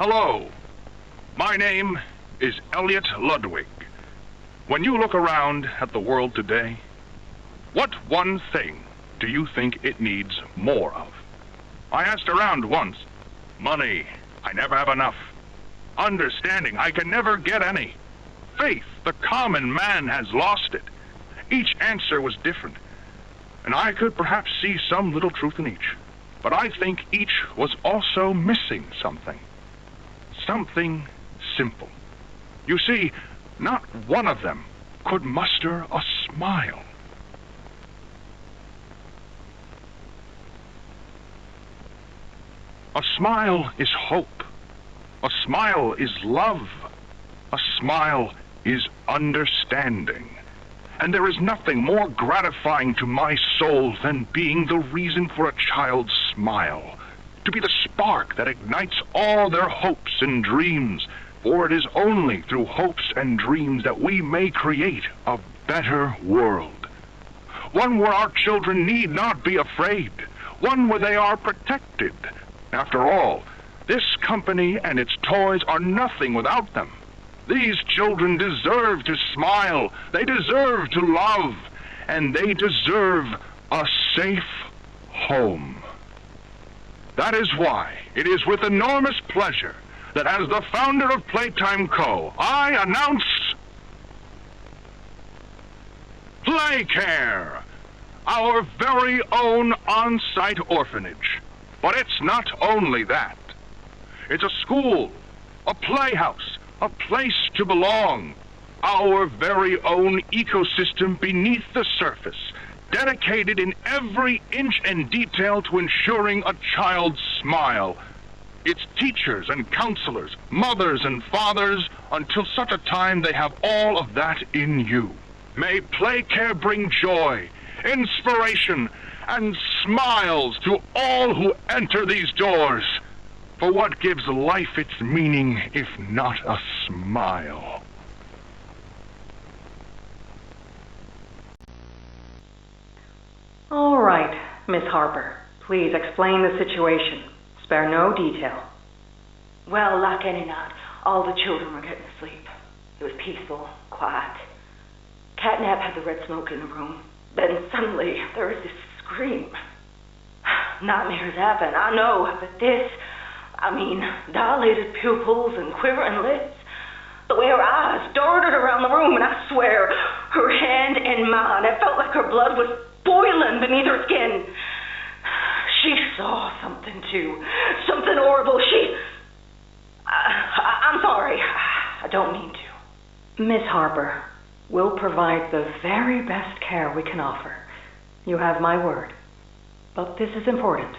Hello, my name is Elliot Ludwig. When you look around at the world today, what one thing do you think it needs more of? I asked around once. Money, I never have enough. Understanding, I can never get any. Faith, the common man has lost it. Each answer was different, and I could perhaps see some little truth in each. But I think each was also missing something. Something simple. You see, not one of them could muster a smile. A smile is hope. A smile is love. A smile is understanding. And there is nothing more gratifying to my soul than being the reason for a child's smile. To be the spark that ignites all their hopes and dreams. For it is only through hopes and dreams that we may create a better world. One where our children need not be afraid. One where they are protected. After all, this company and its toys are nothing without them. These children deserve to smile. They deserve to love. And they deserve a safe home. That is why it is with enormous pleasure that as the founder of Playtime Co., I announce Playcare, our very own on-site orphanage. But it's not only that. It's a school, a playhouse, a place to belong, our very own ecosystem beneath the surface, dedicated in every inch and detail to ensuring a child's smile. Its teachers and counselors, mothers and fathers, until such a time they have all of that in you. May Playcare bring joy, inspiration, and smiles to all who enter these doors. For what gives life its meaning if not a smile? All right, Miss Harper. Please explain the situation. Spare no detail. Well, like any night, all the children were getting to sleep. It was peaceful, quiet. Catnap had the red smoke in the room. Then suddenly, there was this scream. Nightmares happen, I know, but this, dilated pupils and quivering lips. The way her eyes darted around the room, and I swear, her hand in mine, it felt like her blood was boiling beneath her skin. She saw something too. Something horrible. I'm sorry. I don't mean to. Miss Harper, we'll provide the very best care we can offer. You have my word. But this is important.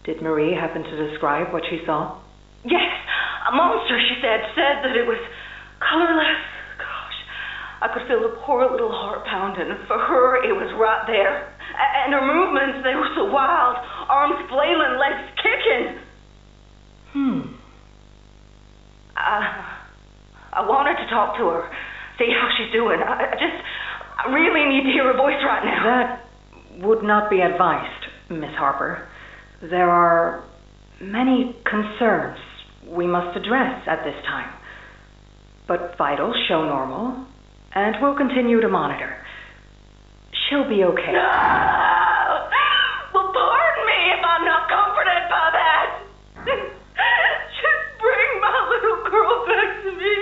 Did Marie happen to describe what she saw? Yes. A monster, she said that it was colorless. Gosh, I could feel the poor little heart pounding. For her, it was right there. And her movements, they were so wild. Arms flailing, legs kicking. I wanted to talk to her, see how she's doing. I really need to hear her voice right now. That would not be advised, Miss Harper. There are many concerns we must address at this time. But vitals show normal, and we'll continue to monitor. She'll be okay. No! Well, pardon me if I'm not comforted by that. Just bring my little girl back to me.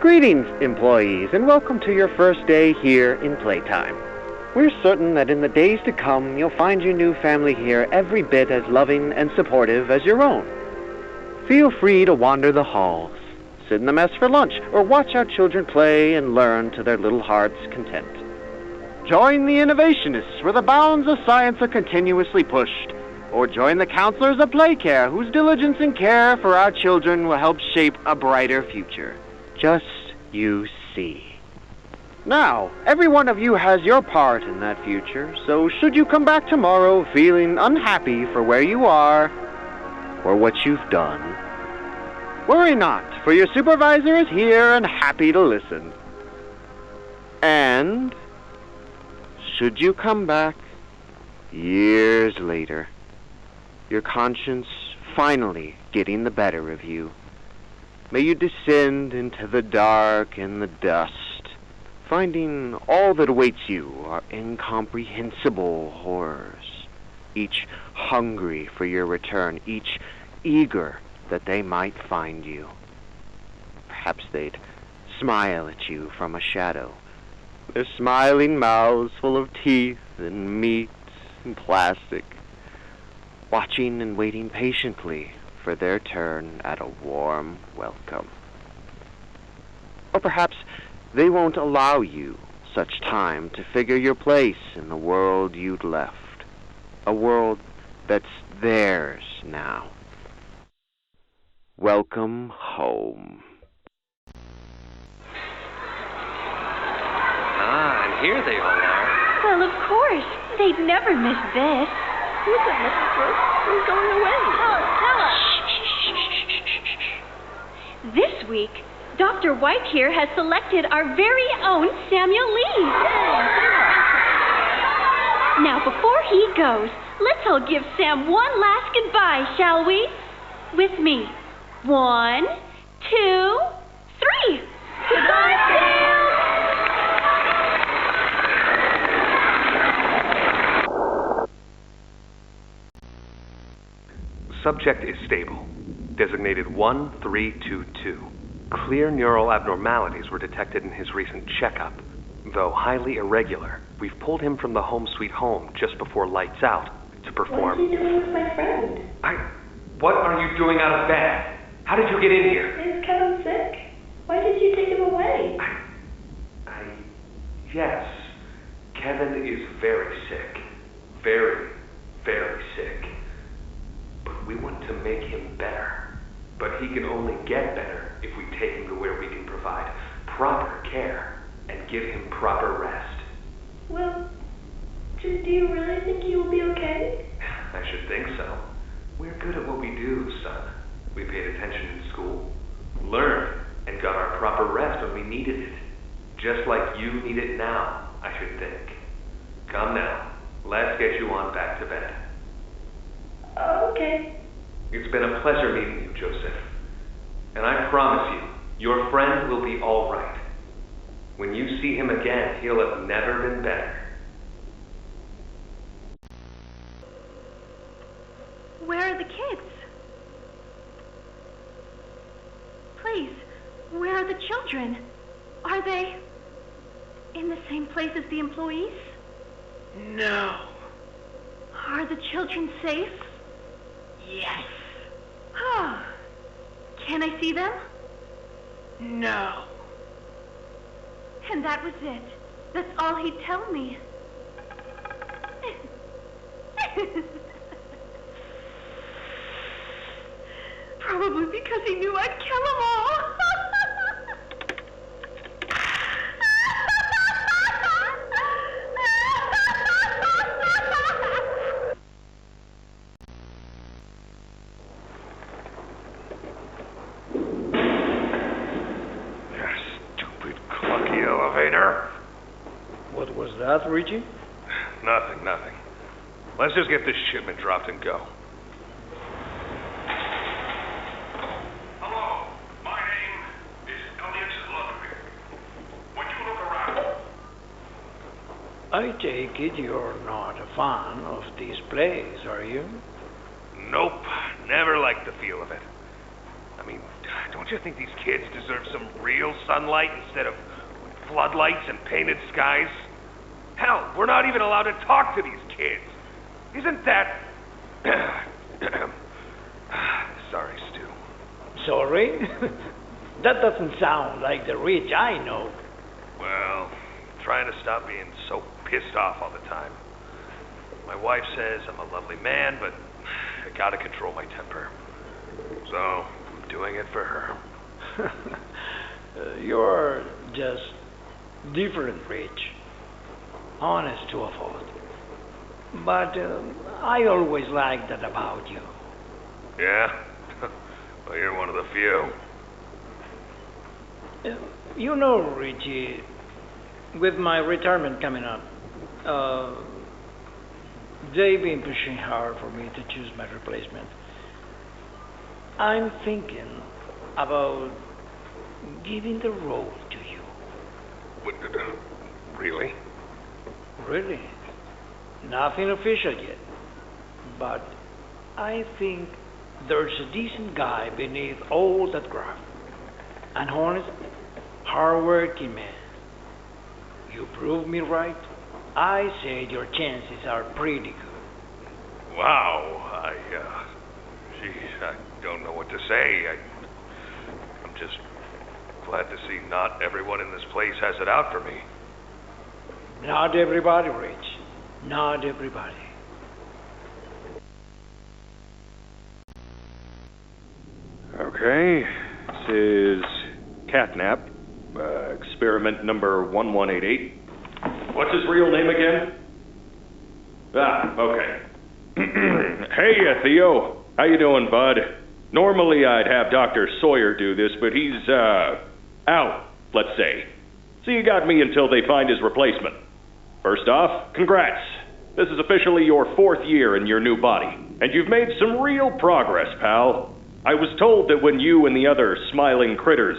Greetings, employees, and welcome to your first day here in Playtime. We're certain that in the days to come, you'll find your new family here every bit as loving and supportive as your own. Feel free to wander the halls, sit in the mess for lunch, or watch our children play and learn to their little hearts' content. Join the innovationists where the bounds of science are continuously pushed, or join the counselors of Playcare whose diligence and care for our children will help shape a brighter future. Just you see. Now, every one of you has your part in that future, so should you come back tomorrow feeling unhappy for where you are or what you've done, worry not, for your supervisor is here and happy to listen. And should you come back years later, your conscience finally getting the better of you, may you descend into the dark and the dust, finding all that awaits you are incomprehensible horrors, each hungry for your return, each eager that they might find you. Perhaps they'd smile at you from a shadow, their smiling mouths full of teeth and meat and plastic, watching and waiting patiently for their turn at a warm welcome. Or perhaps they won't allow you such time to figure your place in the world you'd left, a world that's theirs now. Welcome home. Ah, and here they all are. Well, of course. They'd never miss this. Who's that, Mrs. Brooks? Who's going away? Oh, tell us. This week, Dr. White here has selected our very own Samuel Lee. Now, before he goes, let's all give Sam one last goodbye, shall we? With me. 1, 2, 3. Goodbye, Sam! Subject is stable. Designated 1322. Clear neural abnormalities were detected in his recent checkup. Though highly irregular, we've pulled him from the home sweet home just before lights out to perform. What is he doing with my friend? What are you doing out of bed? How did you get in here? Is Kevin sick? Why did you take him away? Yes. Kevin is very sick. Very, very sick. But we want to make him better. But he can only get better if we take him to where we can provide proper care and give him proper rest. Well, do you really think he will be okay? I should think so. We're good at what we do, son. We paid attention in school, learned, and got our proper rest when we needed it. Just like you need it now, I should think. Come now, let's get you on back to bed. Okay. It's been a pleasure meeting you, Joseph. And I promise you, your friend will be all right. When you see him again, he'll have never been better. Where are the kids? Please, where are the children? Are they in the same place as the employees? No. Are the children safe? Yes. Oh. Can I see them? No. And that was it. That's all he'd tell me. Probably because he knew I'd kill them all. Stupid clunky elevator. What was that, Richie? Nothing. Let's just get this shipment dropped and go. Hello, my name is Elliot Ludwig. Would you look around? I take it you're not a fan of these plays, are you? Nope, never liked the feel of it. I mean, don't you think these kids deserve some real sunlight instead of floodlights and painted skies? Hell, we're not even allowed to talk to these kids. Isn't that... Sorry, Stu. Sorry? That doesn't sound like the Rich I know. Well, trying to stop being so pissed off all the time. My wife says I'm a lovely man, but I gotta control my temper. So, I'm doing it for her. You're just different, Rich. Honest to a fault. But I always liked that about you. Yeah? Well, you're one of the few. You know, Richie, with my retirement coming up, they've been pushing hard for me to choose my replacement. I'm thinking about giving the role to you. What, really? Really? Nothing official yet. But I think there's a decent guy beneath all that graft. An honest, hard-working man. You prove me right. I say your chances are pretty good. Wow, I don't know what to say. I'm just glad to see not everyone in this place has it out for me. Not everybody, Rich. Not everybody. Okay, this is Catnap, experiment number 1188. What's his real name again? Okay. Hey, Theo. How you doing, bud? Normally I'd have Dr. Sawyer do this, but he's, out, let's say. So you got me until they find his replacement. First off, congrats. This is officially your 4th year in your new body, and you've made some real progress, pal. I was told that when you and the other smiling critters,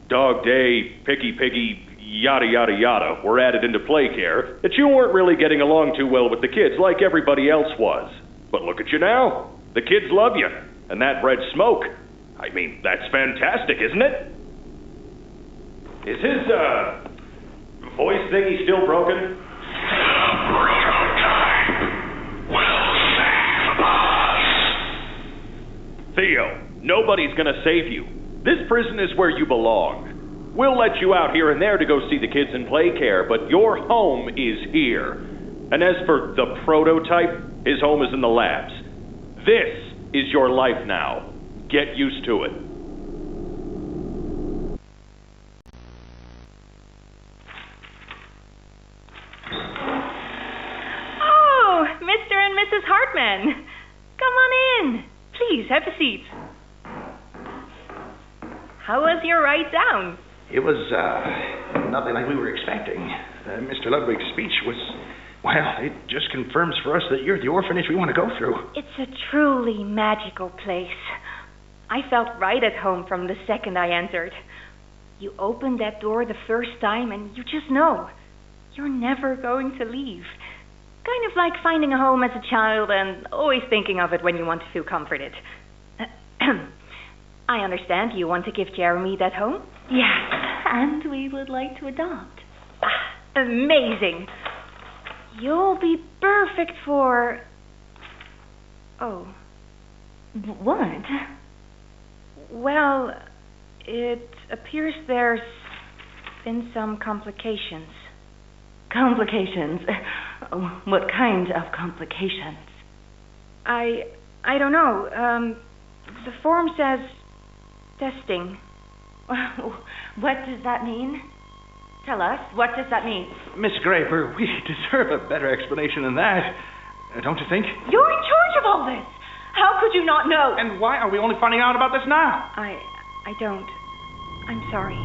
Dog Day, Picky Piggy, yada yada yada, were added into Playcare, that you weren't really getting along too well with the kids like everybody else was. But look at you now. The kids love you. And that red smoke, I mean, that's fantastic, isn't it? Is his, voice thingy still broken? Prototype will save us. Theo, nobody's gonna save you. This prison is where you belong. We'll let you out here and there to go see the kids in Playcare, but your home is here. And as for the prototype, his home is in the labs. This is your life now. Get used to it. Oh, Mr. and Mrs. Hartman. Come on in. Please, have a seat. How was your ride down? It was, nothing like we were expecting. Mr. Ludwig's speech was, well, it just confirms for us that you're the orphanage we want to go through. It's a truly magical place. I felt right at home from the second I entered. You open that door the first time and you just know you're never going to leave. Kind of like finding a home as a child and always thinking of it when you want to feel comforted. I understand you want to give Jeremy that home? Yes, and we would like to adopt. Amazing. You'll be perfect for... Oh. What? Well, it appears there's been some complications. Complications? What kind of complications? I don't know. The form says testing. What does that mean? Tell us, what does that mean? Miss Graper, we deserve a better explanation than that. Don't you think? You're in charge of all this. How could you not know? And why are we only finding out about this now? I don't. I'm sorry.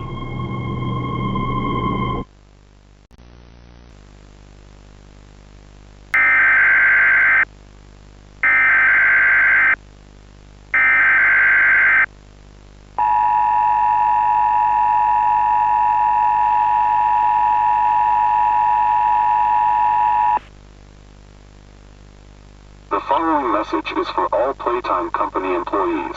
The following message is for all Playtime Company employees.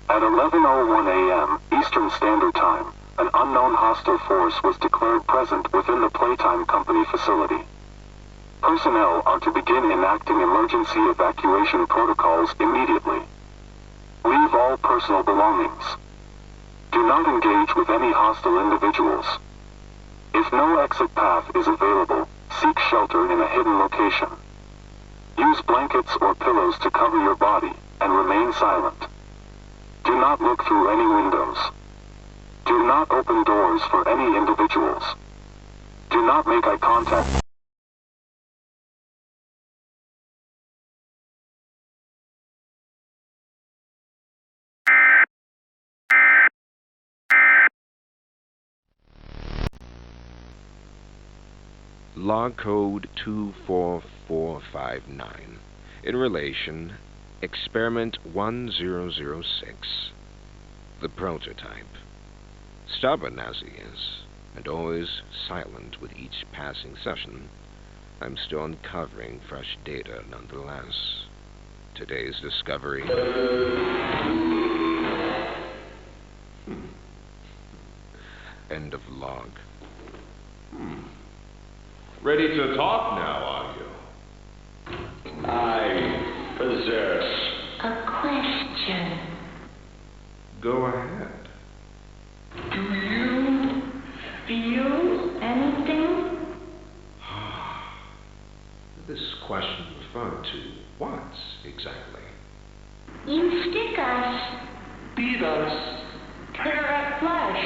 At 11:01 a.m. Eastern Standard Time, an unknown hostile force was declared present within the Playtime Company facility. Personnel are to begin enacting emergency evacuation protocols immediately. Leave all personal belongings. Do not engage with any hostile individuals. If no exit path is available, seek shelter in a hidden location. Use blankets or pillows to cover your body, and remain silent. Do not look through any windows. Do not open doors for any individuals. Do not make eye contact. Log code 24459. In relation, experiment 1006. The prototype. Stubborn as he is, and always silent with each passing session, I'm still uncovering fresh data nonetheless. Today's discovery. End of log. Ready to talk now, are you? I possess A question. Go ahead. Do you feel anything? This question referred to what exactly? You stick us, beat us, tear at flesh.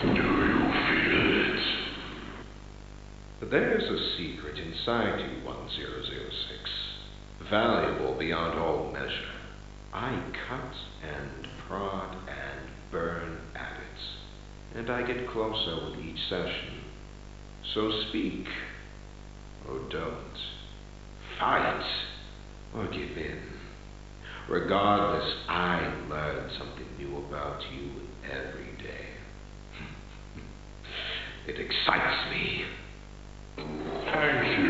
Do you feel it? There's a secret inside you, 1006. Valuable beyond all measure. I cut and prod and burn at it, and I get closer with each session. So speak, or don't. Fight, or give in. Regardless, I learn something new about you every day. It excites me. Thank you.